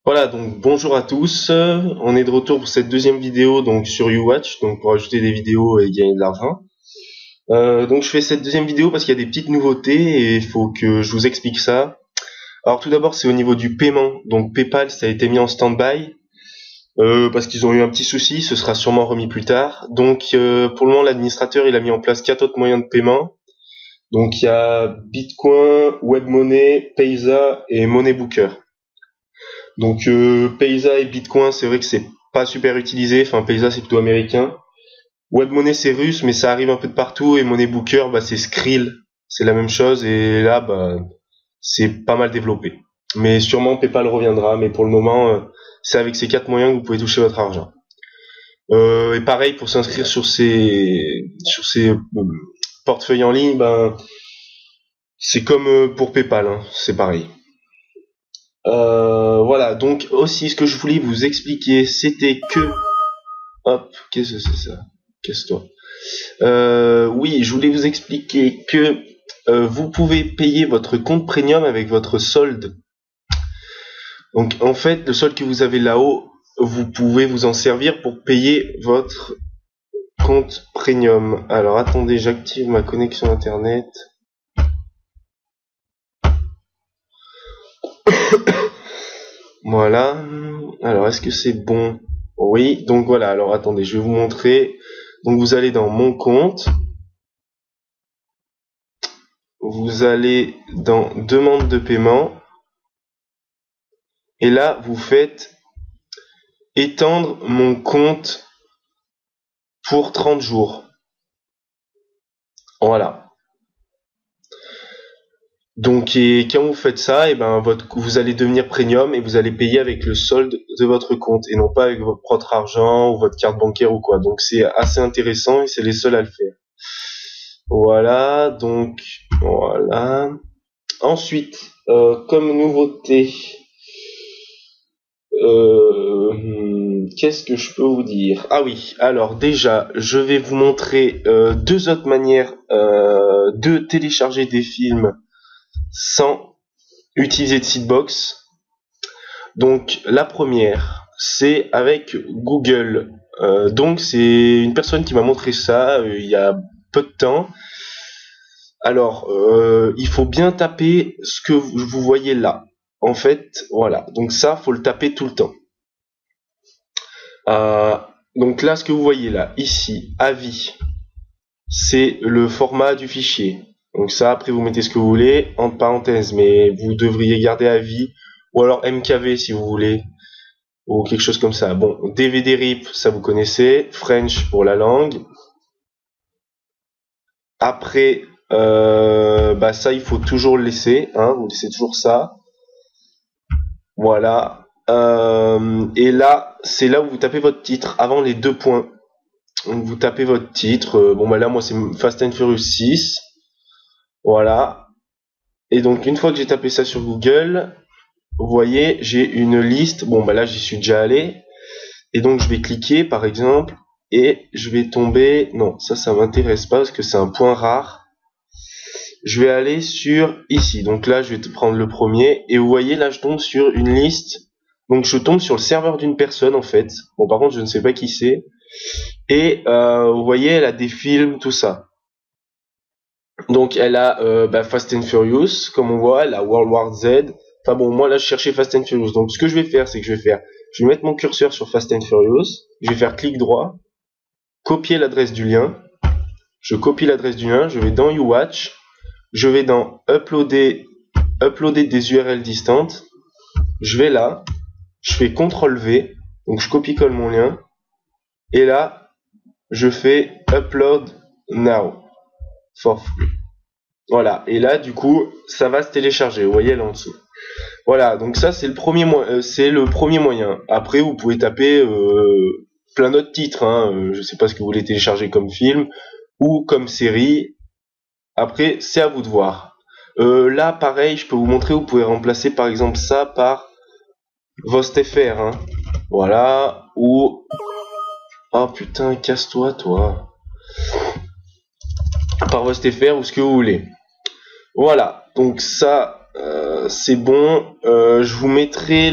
Voilà, donc bonjour à tous. On est de retour pour cette deuxième vidéo donc sur YouWatch, donc pour ajouter des vidéos et gagner de l'argent. Donc je fais cette deuxième vidéo parce qu'il y a des petites nouveautés et il faut que je vous explique ça. Alors tout d'abord c'est au niveau du paiement. Donc PayPal ça a été mis en stand-by parce qu'ils ont eu un petit souci. Ce sera sûrement remis plus tard. Donc pour le moment l'administrateur il a mis en place 4 autres moyens de paiement. Donc il y a Bitcoin, WebMoney, Payza et MoneyBooker. Donc Payza et Bitcoin, c'est vrai que c'est pas super utilisé. Enfin, Payza c'est plutôt américain. WebMoney c'est russe, mais ça arrive un peu de partout. Et MoneyBooker, bah c'est Skrill, c'est la même chose. Et là, bah c'est pas mal développé. Mais sûrement PayPal reviendra. Mais pour le moment, c'est avec ces 4 moyens que vous pouvez toucher votre argent. Et pareil pour s'inscrire sur ces portefeuilles en ligne, ben c'est comme pour PayPal, hein, c'est pareil. Voilà, donc aussi ce que je voulais vous expliquer, c'était que... Hop, qu'est-ce que c'est ça? Casse-toi. Oui, je voulais vous expliquer que vous pouvez payer votre compte premium avec votre solde. Donc en fait, le solde que vous avez là-haut, vous pouvez vous en servir pour payer votre compte premium. Alors attendez, j'active ma connexion internet. Voilà. Alors est-ce que c'est bon? Oui, donc voilà, alors attendez, je vais vous montrer. Donc vous allez dans mon compte, vous allez dans demande de paiement, et là vous faites étendre mon compte pour 30 jours. Voilà. Donc et quand vous faites ça, et ben vous allez devenir premium et vous allez payer avec le solde de votre compte et non pas avec votre propre argent ou votre carte bancaire ou quoi. Donc c'est assez intéressant et c'est les seuls à le faire. Voilà, donc voilà. Ensuite, comme nouveauté, qu'est-ce que je peux vous dire? Ah oui, alors déjà, je vais vous montrer deux autres manières de télécharger des films sans utiliser de Seedbox. Donc la première, c'est avec Google. Donc c'est une personne qui m'a montré ça il y a peu de temps. Alors, il faut bien taper ce que vous voyez là. En fait, voilà. Donc ça, faut le taper tout le temps. Euh, donc là, ce que vous voyez là, ici, avis, c'est le format du fichier. Donc ça, après, vous mettez ce que vous voulez, entre parenthèses, mais vous devriez garder avis, ou alors MKV si vous voulez, ou quelque chose comme ça. Bon, DVD RIP, ça vous connaissez, French pour la langue. Après, bah ça, il faut toujours le laisser, hein, vous laissez toujours ça. Voilà. Et là, c'est là où vous tapez votre titre, avant les 2 points. Donc vous tapez votre titre. Bon bah là, moi, c'est Fast and Furious 6. Voilà. Et donc, une fois que j'ai tapé ça sur Google, vous voyez, j'ai une liste. Bon bah là, j'y suis déjà allé. Et donc, je vais cliquer, par exemple, et je vais tomber... Non, ça m'intéresse pas, parce que c'est un point rare. Je vais aller sur ici. Donc là, je vais te prendre le premier. Et vous voyez, là, je tombe sur une liste. Donc je tombe sur le serveur d'une personne, en fait. Bon, par contre, je ne sais pas qui c'est. Et vous voyez, elle a des films, tout ça. Donc elle a Fast and Furious, comme on voit. Elle a World War Z. Enfin bon, moi, là, je cherchais Fast and Furious. Donc ce que je vais faire, c'est que je vais mettre mon curseur sur Fast and Furious. Je vais faire clic droit. Copier l'adresse du lien. Je copie l'adresse du lien. Je vais dans YouWatch. Je vais dans uploader des URL distantes. Je vais là, je fais CTRL V, donc je copie-colle mon lien, et là, je fais Upload Now for free. Voilà, et là, du coup, ça va se télécharger, vous voyez là en dessous. Voilà, donc ça, c'est le premier moyen. Après, vous pouvez taper plein d'autres titres, hein. Je sais pas ce que vous voulez télécharger comme film ou comme série. Après, c'est à vous de voir. Là, pareil, je peux vous montrer, vous pouvez remplacer par exemple ça par VostFR, hein. Voilà, ou... Oh putain, casse-toi, toi. Par VostFR ou ce que vous voulez. Voilà, donc ça, c'est bon. Je vous mettrai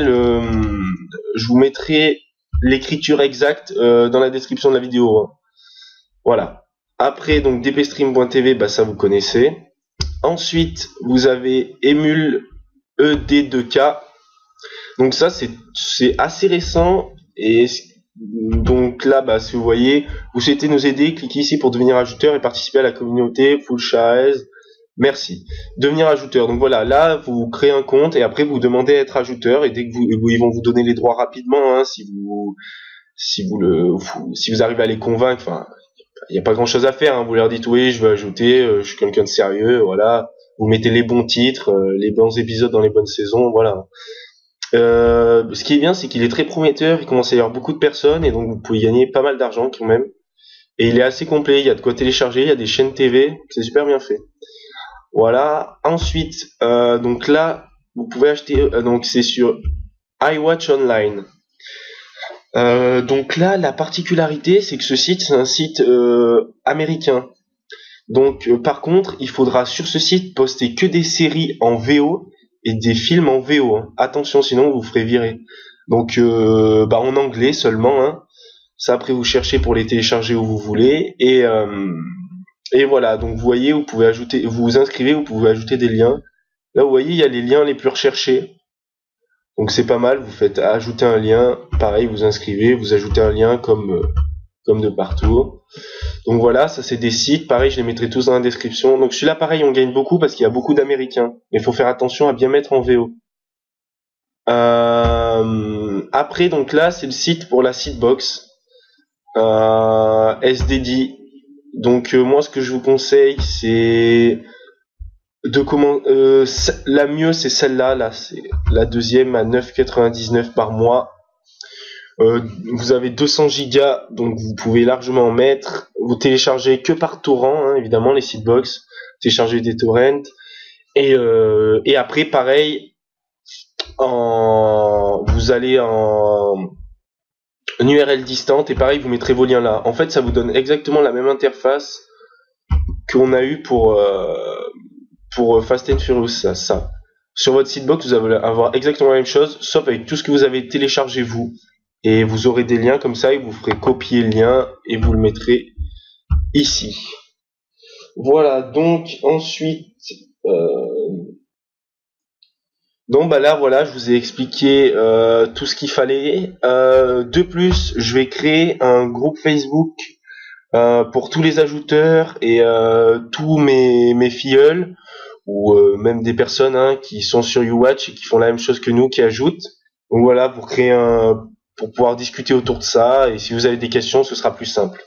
l'écriture exacte dans la description de la vidéo. Hein. Voilà. Après, donc dpstream.tv, bah ça vous connaissez. Ensuite, vous avez Emule ED2K. Donc ça, c'est assez récent. Et donc là, bah, si vous voyez, vous souhaitez nous aider, cliquez ici pour devenir ajouteur et participer à la communauté Full Shares. Merci. Devenir ajouteur. Donc voilà, là, vous créez un compte et après vous demandez à être ajouteur et dès que ils vont vous donner les droits rapidement, hein, si vous arrivez à les convaincre. Enfin, il n'y a pas grand chose à faire. Hein, vous leur dites oui, je veux ajouter, je suis quelqu'un de sérieux, voilà. Vous mettez les bons titres, les bons épisodes dans les bonnes saisons, voilà. Ce qui est bien, c'est qu'il est très prometteur. Il commence à y avoir beaucoup de personnes et donc vous pouvez gagner pas mal d'argent quand même. Et il est assez complet. Il y a de quoi télécharger, il y a des chaînes TV, c'est super bien fait. Voilà. Ensuite, donc là, vous pouvez acheter. Donc c'est sur iWatch Online. Donc là, la particularité, c'est que ce site, c'est un site américain. Donc, par contre, il faudra sur ce site poster que des séries en VO et des films en VO. Hein. Attention, sinon vous ferez virer. Donc, en anglais seulement. Hein. Ça, après, vous cherchez pour les télécharger où vous voulez. Et voilà, donc vous voyez, vous pouvez ajouter, vous vous inscrivez, vous pouvez ajouter des liens. Là, vous voyez, il y a les liens les plus recherchés. Donc c'est pas mal, vous faites ajouter un lien, pareil, vous inscrivez, vous ajoutez un lien comme de partout. Donc voilà, ça c'est des sites, pareil, je les mettrai tous dans la description. Donc celui-là, pareil, on gagne beaucoup parce qu'il y a beaucoup d'Américains. Mais il faut faire attention à bien mettre en VO. Après, donc là, c'est le site pour la Seedbox. SDD. Donc moi ce que je vous conseille c'est la mieux c'est celle-là, là c'est la deuxième à 9,99 par mois. Vous avez 200 gigas donc vous pouvez largement en mettre. Vous téléchargez que par torrent hein, évidemment les Seedbox, téléchargez des torrents et après pareil vous allez en une URL distante et pareil vous mettrez vos liens là. En fait ça vous donne exactement la même interface qu'on a eu pour Fast and Furious ça. Sur votre Seedbox vous allez avoir exactement la même chose sauf avec tout ce que vous avez téléchargé vous et vous aurez des liens comme ça et vous ferez copier le lien et vous le mettrez ici. Voilà donc ensuite donc bah là voilà, je vous ai expliqué tout ce qu'il fallait. De plus, je vais créer un groupe Facebook pour tous les ajouteurs et tous mes filleuls ou même des personnes hein, qui sont sur YouWatch et qui font la même chose que nous, qui ajoutent. Donc voilà, pour pouvoir discuter autour de ça et si vous avez des questions, ce sera plus simple.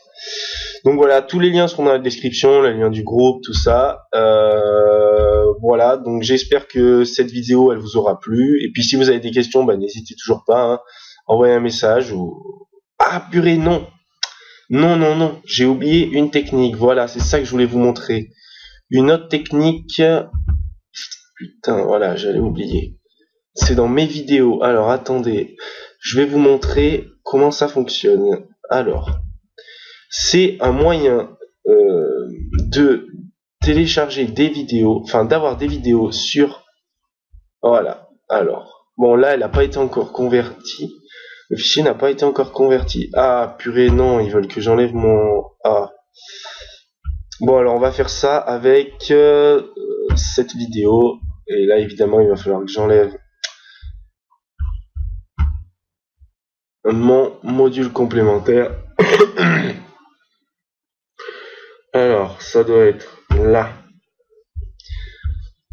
Donc voilà, tous les liens seront dans la description, le lien du groupe, tout ça. Voilà, donc j'espère que cette vidéo elle vous aura plu. Et puis si vous avez des questions, bah, n'hésitez toujours pas, hein, envoyez un message ou... Ah purée, non, j'ai oublié une technique. Voilà, c'est ça que je voulais vous montrer. Une autre technique. Putain, voilà, j'allais oublier. C'est dans mes vidéos. Alors attendez, je vais vous montrer comment ça fonctionne. Alors, c'est un moyen de télécharger des vidéos, enfin d'avoir des vidéos sur... Voilà, alors, bon là elle n'a pas été encore convertie, le fichier n'a pas été encore converti. Ah purée non, ils veulent que j'enlève mon... Ah. Bon alors on va faire ça avec cette vidéo, et là évidemment il va falloir que j'enlève mon module complémentaire. Alors ça doit être là.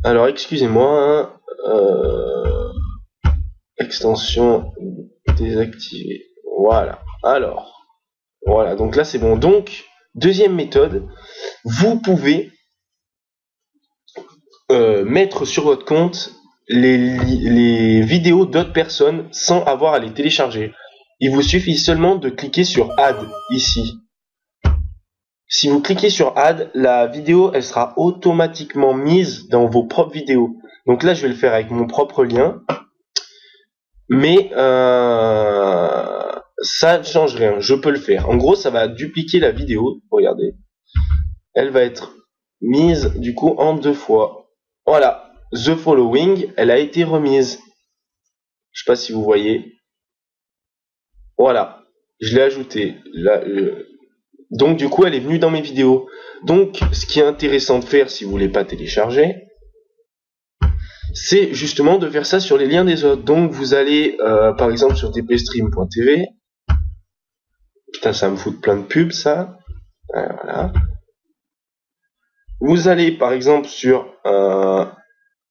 Alors excusez-moi, extension désactivée. Voilà. Alors, voilà. Donc là c'est bon. Donc deuxième méthode, vous pouvez mettre sur votre compte les vidéos d'autres personnes sans avoir à les télécharger. Il vous suffit seulement de cliquer sur Add ici. Si vous cliquez sur Add, la vidéo elle sera automatiquement mise dans vos propres vidéos. Donc là je vais le faire avec mon propre lien, mais ça ne change rien, je peux le faire. En gros ça va dupliquer la vidéo, regardez, elle va être mise du coup en 2 fois. Voilà, The Following, elle a été remise. Je sais pas si vous voyez. Voilà, je l'ai ajoutée. Là, donc du coup, elle est venue dans mes vidéos. Donc, ce qui est intéressant de faire si vous voulez pas télécharger, c'est justement de faire ça sur les liens des autres. Donc vous allez par exemple sur tpstream.tv. Putain, ça me fout plein de pubs ça. Voilà. Vous allez par exemple sur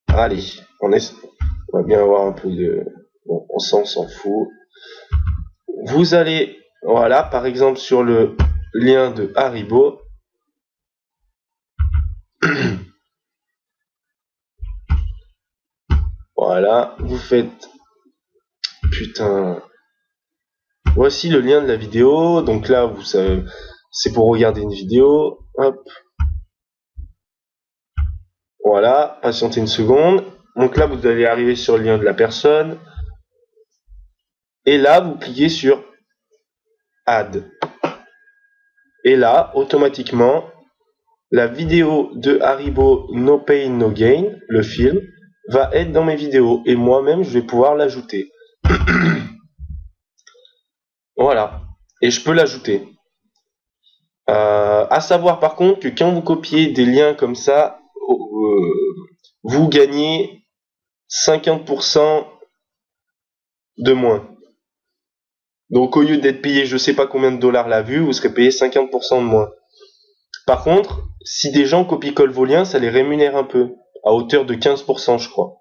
allez, on va bien avoir un peu de bon, on s'en fout. Vous allez voilà par exemple sur le lien de Haribo. Voilà, vous faites putain. Voici le lien de la vidéo. Donc là, vous savez, c'est pour regarder une vidéo. Hop. Voilà, patientez une seconde. Donc là, vous allez arriver sur le lien de la personne. Et là, vous cliquez sur Add. Et là, automatiquement, la vidéo de Haribo No Pain No Gain, le film, va être dans mes vidéos. Et moi-même, je vais pouvoir l'ajouter. Voilà. Et je peux l'ajouter. À savoir par contre que quand vous copiez des liens comme ça, vous gagnez 50% de moins. Donc au lieu d'être payé je sais pas combien de dollars la vue, vous serez payé 50% de moins. Par contre, si des gens copient-collent vos liens, ça les rémunère un peu, à hauteur de 15% je crois.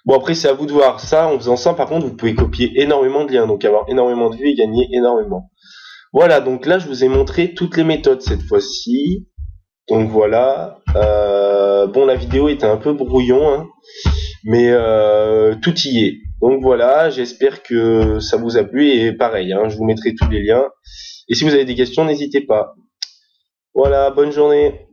Bon après c'est à vous de voir ça, en faisant ça par contre vous pouvez copier énormément de liens, donc avoir énormément de vues et gagner énormément. Voilà, donc là je vous ai montré toutes les méthodes cette fois-ci. Donc voilà, bon la vidéo était un peu brouillon, hein, mais tout y est. Donc voilà, j'espère que ça vous a plu et pareil, hein, je vous mettrai tous les liens. Et si vous avez des questions, n'hésitez pas. Voilà, bonne journée.